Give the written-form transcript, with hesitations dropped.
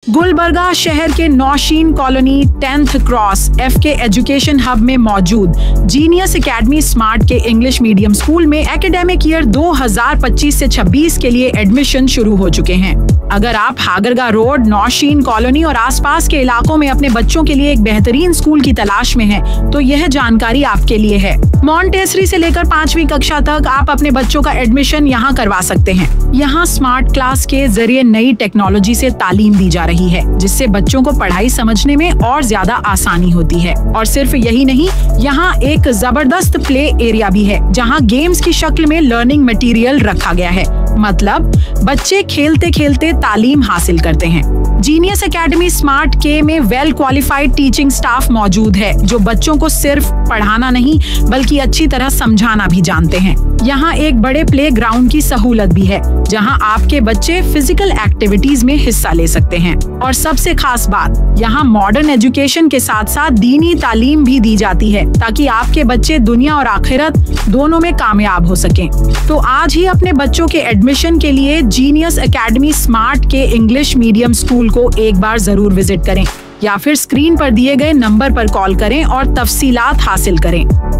गुलबर्गा शहर के Naushin colony 10th cross FK education hub में मौजूद जीनियस एकेडमी स्मार्ट के इंग्लिश मीडियम स्कूल में एकेडमिक ईयर 2025 से 26 के लिए एडमिशन शुरू हो चुके हैं। अगर आप हागरगा रोड, नौशीन कॉलोनी और आसपास के इलाकों में अपने बच्चों के लिए एक बेहतरीन स्कूल की तलाश में हैं, तो यह जानकारी आपके लिए है। मॉन्टेसरी से लेकर 5वीं कक्षा तक आप अपने बच्चों का एडमिशन यहाँ करवा सकते हैं। यहाँ स्मार्ट क्लास के जरिए नई टेक्नोलॉजी से तालीम दी जा रही है, जिससे बच्चों को पढ़ाई समझने में और ज्यादा आसानी होती है। और सिर्फ यही नहीं, यहाँ एक जबरदस्त प्ले एरिया भी है, जहाँ गेम्स की शक्ल में लर्निंग मटेरियल रखा गया है। मतलब बच्चे खेलते खेलते तालीम हासिल करते हैं। जीनियस एकेडमी स्मार्ट के में वेल क्वालिफाइड टीचिंग स्टाफ मौजूद है, जो बच्चों को सिर्फ पढ़ाना नहीं बल्कि अच्छी तरह समझाना भी जानते हैं। यहाँ एक बड़े प्ले ग्राउंड की सहूलत भी है, जहाँ आपके बच्चे फिजिकल एक्टिविटीज में हिस्सा ले सकते हैं। और सबसे खास बात, यहाँ मॉडर्न एजुकेशन के साथ साथ दीनी तालीम भी दी जाती है, ताकि आपके बच्चे दुनिया और आखिरत दोनों में कामयाब हो सकें। तो आज ही अपने बच्चों के एडमिशन के लिए जीनियस एकेडमी स्मार्ट के इंग्लिश मीडियम स्कूल को एक बार जरूर विजिट करें, या फिर स्क्रीन पर दिए गए नंबर पर कॉल करें और तफसीलात हासिल करें।